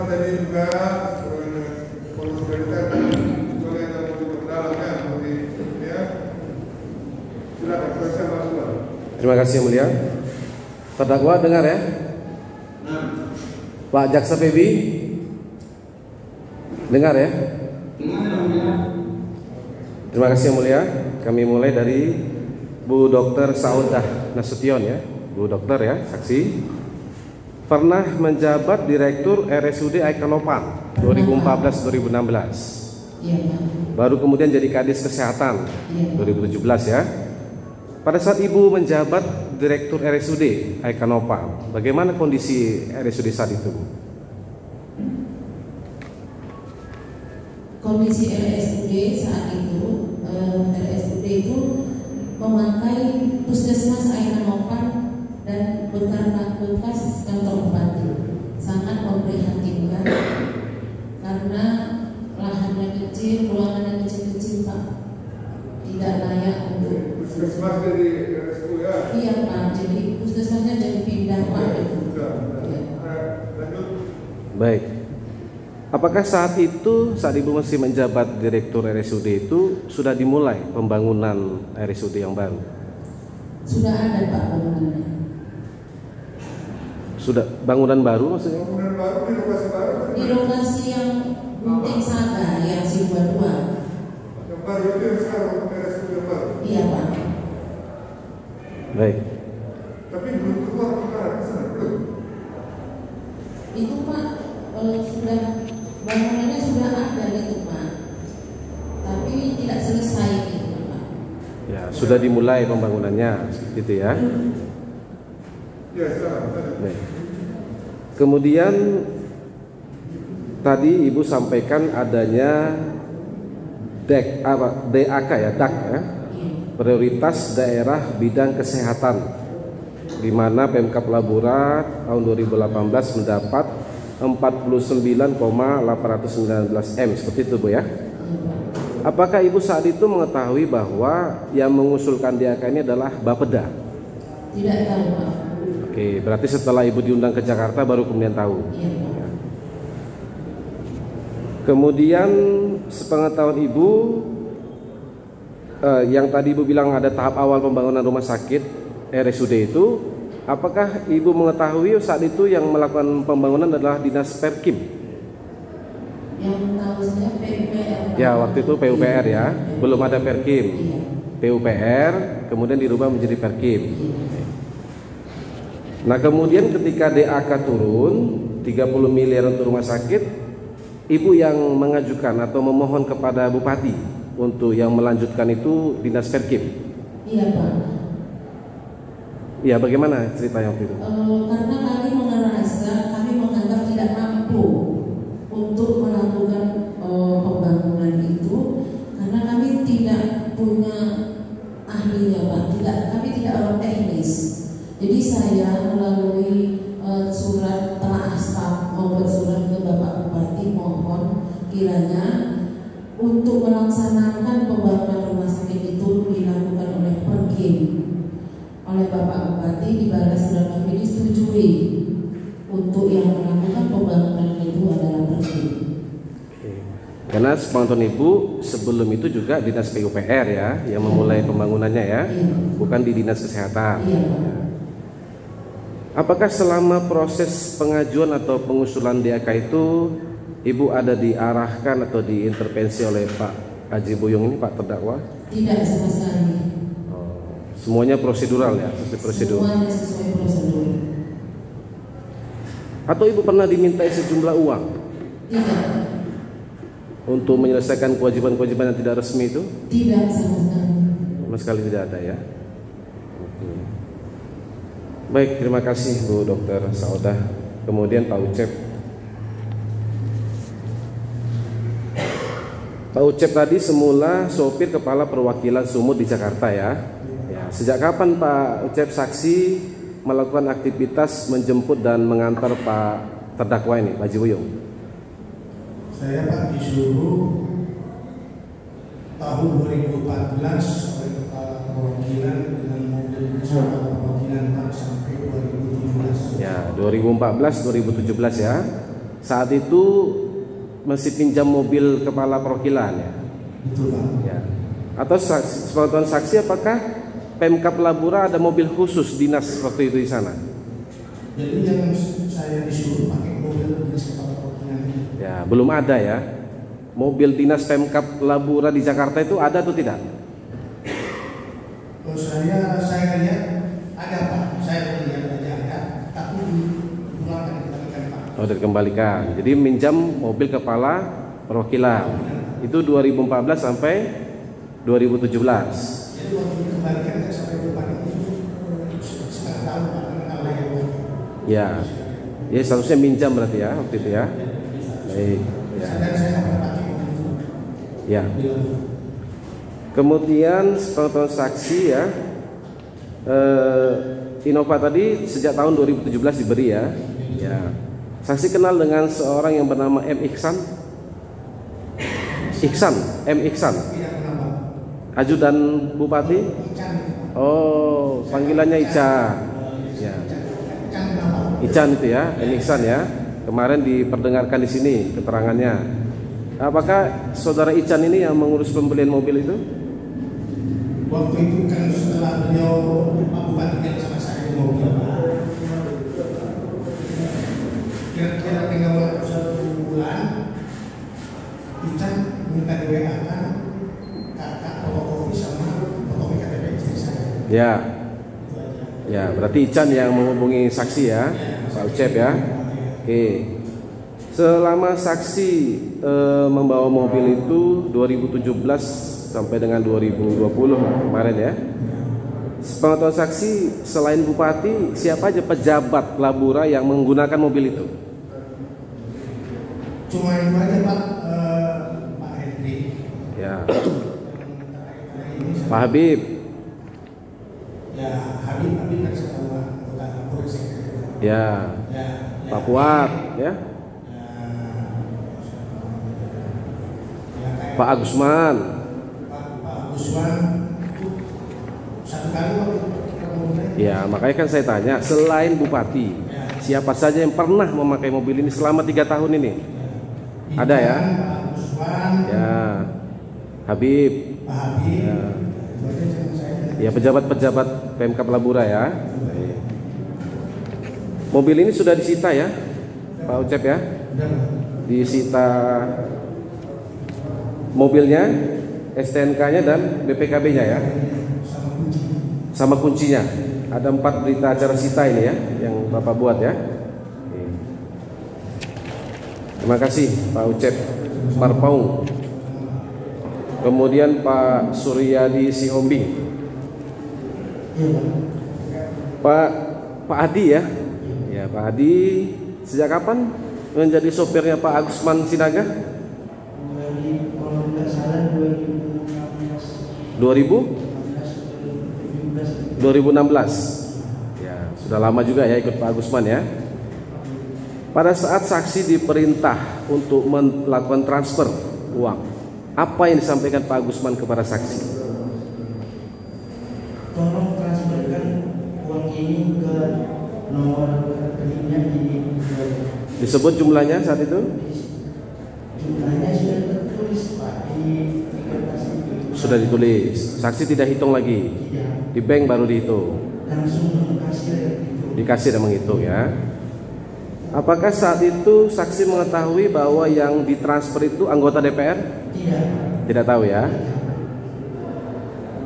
tadi juga polisi berita soal yang mau diperdalamnya seperti ya. Silakan proses masuk. Terima kasih yang mulia. Terdakwa dengar ya? Pak Jaksa PB dengar ya? Terima kasih yang mulia. Kami mulai dari Bu Dr. Saudah Nasution ya. Bu Dokter ya, saksi. Pernah menjabat Direktur RSUD Aikanopan 2014-2016. Iya, Pak. Baru kemudian jadi Kadis Kesehatan 2017 ya. Pada saat Ibu menjabat Direktur RSUD Aikanopan, bagaimana kondisi RSUD saat itu? Kondisi RSUD saat itu, RSUD itu memakai puskesmas Aikanopan dan bekas kantor bupati. Sangat memprihatinkan karena lahannya kecil, ruangannya kecil-kecil, Pak. Tidak layak untuk puskesmas dari RSU ya. Iya, Pak. Jadi puskesmasnya jadi pindah, Pak. Lanjut. Baik. Apakah saat itu, saat Ibu masih menjabat Direktur RSUD itu sudah dimulai pembangunan RSUD yang baru? Sudah ada, Pak, bangunannya. Sudah bangunan baru maksudnya? Bangunan baru di lokasi baru. Di lokasi yang Gunting Saga, yang Simba 2. Yang baru itu yang sekarang RSU yang baru. Iya, Pak. Baik. Tapi belum keluar perkara di sana belum. Itu, Pak, sudah bangunannya sudah ada gitu, Pak. Tapi tidak selesai gitu, Pak. Ya, sudah dimulai pembangunannya gitu ya. Ya, silakan. Baik. Kemudian tadi Ibu sampaikan adanya DAK ya, DAK ya. Prioritas Daerah Bidang Kesehatan, di mana Pemkab Labura tahun 2018 mendapat 49,819 M, seperti itu Bu ya. Apakah Ibu saat itu mengetahui bahwa yang mengusulkan DAK ini adalah Bapeda? Tidak tahu, Pak. Oke, berarti setelah Ibu diundang ke Jakarta baru kemudian tahu. Iya, Pak. Kemudian sepengetahuan Ibu, yang tadi Ibu bilang ada tahap awal pembangunan rumah sakit RSUD itu, apakah Ibu mengetahui saat itu yang melakukan pembangunan adalah Dinas Perkim? Yang tahu saya PUPR. Ya, waktu itu PUPR ya, belum ada Perkim. Iya. PUPR kemudian dirubah menjadi Perkim. Nah, kemudian ketika DAK turun 30 miliar untuk rumah sakit, Ibu yang mengajukan atau memohon kepada Bupati untuk yang melanjutkan itu Dinas Perkim. Iya, Pak. Ya, bagaimana ceritanya waktu itu? Karena kami merasa kami menganggap tidak mampu untuk melakukan pembangunan itu, karena kami tidak punya ahlinya, Pak. Kami tidak orang teknis. Jadi saya melalui surat telah staf membuat surat ke Bapak Bupati, mohon kiranya untuk melaksanakan pembangunan rumah sakit itu dilakukan oleh Perkim. Oleh Bapak Bupati dibalas surat kami disetujui untuk yang melakukan pembangunan itu adalah Perkim. Karena sepengetahuan Ibu sebelum itu juga Dinas PUPR ya yang memulai pembangunannya ya, bukan di Dinas Kesehatan. Iya, Pak. Apakah selama proses pengajuan atau pengusulan DAK itu Ibu ada diarahkan atau diintervensi oleh Pak Haji Buyung ini, Pak terdakwa? Tidak sama sekali. Semuanya prosedural ya, sesuai prosedur. Semuanya sesuai prosedur. Atau Ibu pernah dimintai sejumlah uang Tidak. untuk menyelesaikan kewajiban-kewajiban yang tidak resmi itu? Tidak sama sekali. Sama sekali tidak ada ya. Baik, terima kasih Bu Dr. Saudah. Kemudian Pak Ucep. Pak Ucep tadi semula sopir kepala perwakilan Sumut di Jakarta ya. Sejak kapan Pak Ucep saksi melakukan aktivitas menjemput dan mengantar Pak terdakwa ini, Pak Haji Buyung? Saya Pak disuruh tahun 2014 oleh kepala perwakilan dengan mobil kepala perwakilan Pak sampai 2017. Ya, 2014-2017 ya. saat itu masih pinjam mobil kepala perwakilan ya? Betul Pak. Ya. Atau sepengetahuan saksi apakah Pemkab Labura ada mobil khusus dinas waktu itu di sana? Jadi yang saya disuruh pakai mobil dinas kepala perwakilan ini. Ya, belum ada ya. Mobil dinas Pemkab Labura di Jakarta itu ada atau tidak? Saya lihat ada Pak. Saya lihat aja ada, tapi dipulangkan dikembalikan Pak. Oh, dikembalikan. Jadi minjam mobil kepala perwakilan. Itu 2014 sampai 2017. Jadi waktu dikembalikan saya sampai depan itu setengah tahun Pak. Ya, ya seharusnya minjam berarti ya waktu itu ya. Baik. Ya. Ya. Kemudian sepengetahuan saksi ya, Innova tadi sejak tahun 2017 diberi ya. Ya. Saksi kenal dengan seorang yang bernama M. Iksan. M. Iksan. Ajudan Bupati. Oh, panggilannya Ican. Ya. Ican itu ya, M. Iksan ya. Kemarin diperdengarkan di sini keterangannya. Apakah saudara Ican ini yang mengurus pembelian mobil itu? Waktu itu kan setelah beliau Pak Bupati bilang sama saya di mobil, kira-kira tinggal waktu 1 bulan, Ican minta di WA kan kakak fotokopi sama fotokopi KTP istri saya. Ya. Ya, berarti Ican yang menghubungi saksi ya, Pak Ucep ya. Oke. Selama saksi membawa mobil itu 2017 sampai dengan 2020 kemarin ya. Sepengetahuan saksi selain Bupati, siapa aja pejabat Labura yang menggunakan mobil itu? Cuma itu aja Pak, Pak Henry. Ya. Pak Habib. Ya, Habib kan setelah anggota polisi. Ya. Pak Fuad ya. Pak Agusman. Pak Agusman satu kali waktu kemudian. Ya, makanya kan saya tanya, selain Bupati, siapa saja yang pernah memakai mobil ini selama 3 tahun ini? Ada ya? Pak Agusman. Ya. Habib. Pak Habib. Ya. Ya, pejabat-pejabat Pemkab Labura ya. Mobil ini sudah disita ya, Pak Ucep ya. Disita mobilnya, STNK-nya dan BPKB-nya ya. Sama kuncinya. Ada 4 berita acara sita ini ya, yang Bapak buat ya. Terima kasih Pak Ucep Parpaung. Kemudian Pak Suryadi Sihombing. Pak Adi ya. Ya, Pak Adi sejak kapan menjadi sopirnya Pak Agusman Sinaga? 2016. Ya, sudah lama juga ya ikut Pak Agusman ya. Pada saat saksi diperintah untuk melakukan transfer uang, apa yang disampaikan Pak Agusman kepada saksi? Tolong transferkan uang ini ke nomor rekeningnya ini. Disebut jumlahnya saat itu? Jumlahnya sudah tertulis Pak di kertas itu. Sudah ditulis. Saksi tidak hitung lagi. Tidak. Di bank baru dihitung. Langsung kasir itu. Dikasih dan menghitung ya. Apakah saat itu saksi mengetahui bahwa yang ditransfer itu anggota DPR? Tidak. Tidak tahu ya.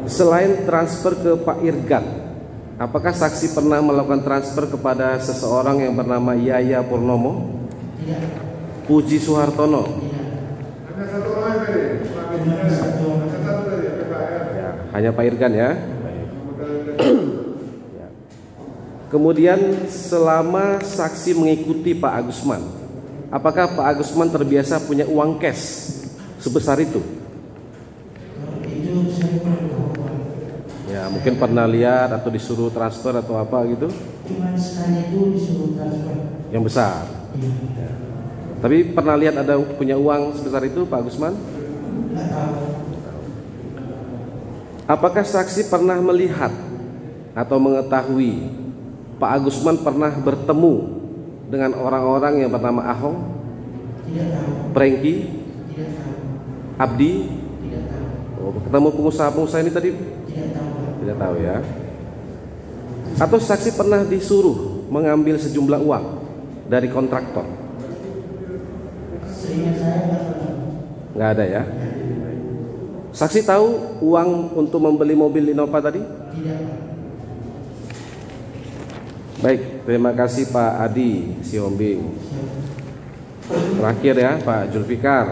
Selain transfer ke Pak Irgat, apakah saksi pernah melakukan transfer kepada seseorang yang bernama Yaya Purnomo? Tidak. Puji Suhartono? Tidak. Hanya satu orang tadi. Hanya satu orang. Hanya satu tadi PKR. Ya, hanya Pak Irgan ya. Ya. Kemudian selama saksi mengikuti Pak Agusman, apakah Pak Agusman terbiasa punya uang cash sebesar itu? Itu saya kurang tahu Pak. Ya, mungkin pernah lihat atau disuruh transfer atau apa gitu? Cuma sekali itu disuruh transfer. Yang besar. Iya. Tapi pernah lihat ada punya uang sebesar itu Pak Agusman? Nggak tahu. Apakah saksi pernah melihat atau mengetahui Pak Agusman pernah bertemu dengan orang-orang yang bernama Ahong? Tidak tahu. Prengki, Tidak tahu. Abdi. Tidak tahu. Oh, ketemu pengusaha-pengusaha ini tadi Tidak tahu, Pak. tidak tahu ya. Atau saksi pernah disuruh mengambil sejumlah uang dari kontraktor? Seingat saya nggak pernah. Nggak ada ya. Saksi tahu uang untuk membeli mobil Innova tadi? Tidak, Pak. Baik, terima kasih Pak Adi Siombing. Terakhir ya Pak Julfikar,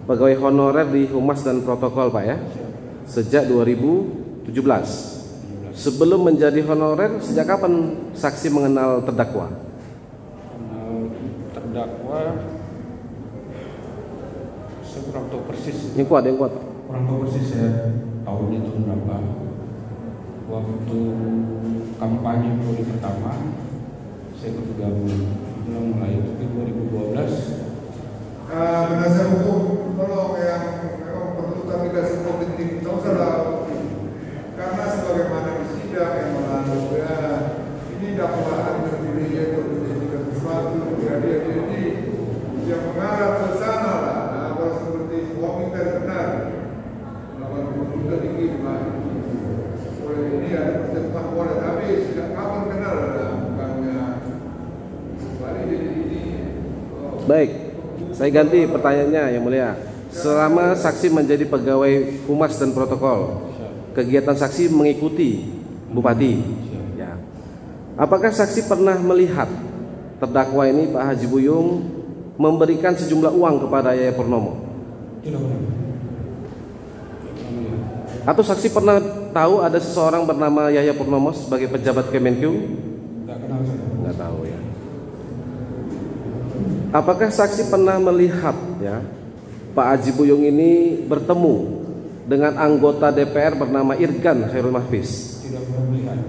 pegawai honorer di Humas dan Protokol Pak ya, sejak 2017. Sebelum menjadi honorer, sejak kapan saksi mengenal terdakwa? Terdakwa saya kurang tahu persis. Yang kuat, yang kuat. Kurang tahu persis saya tahunnya tahun berapa. Waktu kampanye periode pertama saya ikut bergabung. Mulai itu di 2012. Penasihat hukum tolong yang memang perlu kami kasih politik tahu salah, karena sebagaimana di sidang yang lalu ya, ini dakwaan terdiri untuk menjadikan sesuatu jadi yang mengarah ke sana lah. Nah, kalau seperti suami terkenal melakukan juga tinggi oleh ini ada pertemuan boleh, tapi sejak kapan kenal ada bukannya balik jadi ini. Baik, saya ganti pertanyaannya yang mulia. Selama saksi menjadi pegawai Humas dan Protokol, kegiatan saksi mengikuti Bupati. Ya. Apakah saksi pernah melihat terdakwa ini Pak Haji Buyung memberikan sejumlah uang kepada Yaya Purnomo? Tidak pernah. Atau saksi pernah tahu ada seseorang bernama Yaya Purnomo sebagai pejabat Kemenkeu? Tidak kenal saya. Nggak tahu ya. Apakah saksi pernah melihat ya Pak Haji Buyung ini bertemu dengan anggota DPR bernama Irgan Khairul Mahfiz? Tidak pernah melihat.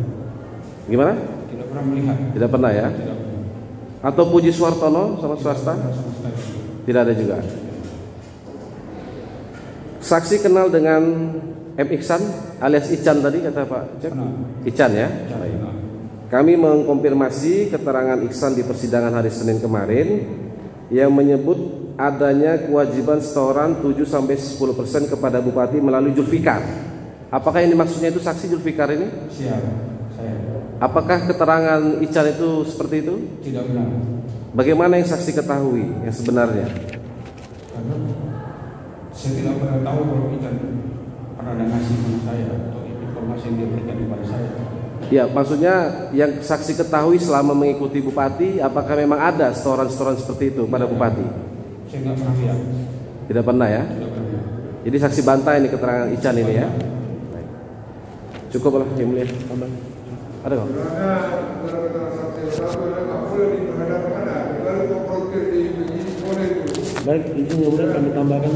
Gimana? Tidak pernah melihat. Tidak pernah ya? Tidak pernah. Atau Puji Suartono sama swasta? Sama sekali. Tidak ada juga. Saksi kenal dengan M. Iksan alias Ican tadi kata Pak Cep? Kenal. Ican ya? Tidak Baik. kenal. Kami mengkonfirmasi keterangan Iksan di persidangan hari Senin kemarin yang menyebut adanya kewajiban setoran 7-10% kepada Bupati melalui Julfikar. Apakah ini maksudnya itu saksi Julfikar ini? Siap. Saya. Apakah keterangan Ican itu seperti itu? Tidak benar. Bagaimana yang saksi ketahui yang sebenarnya? Karena saya tidak pernah tahu kalau Ican pernah ada ngasih sama saya atau informasi yang dia berikan kepada saya. Ya, maksudnya yang saksi ketahui selama mengikuti Bupati, apakah memang ada setoran-setoran seperti itu pada Bupati? Saya nggak pernah lihat. Tidak pernah ya? Tidak pernah. Jadi saksi bantah ini keterangan Ican ini ya? Baik. Cukup lah, yang mulia. Tambah. Ada kok? Sebenarnya keterangan saksi satu nggak boleh diperhadapkan, kalau komplotir di boleh itu. Baik, izin yang mulia kami tambahkan.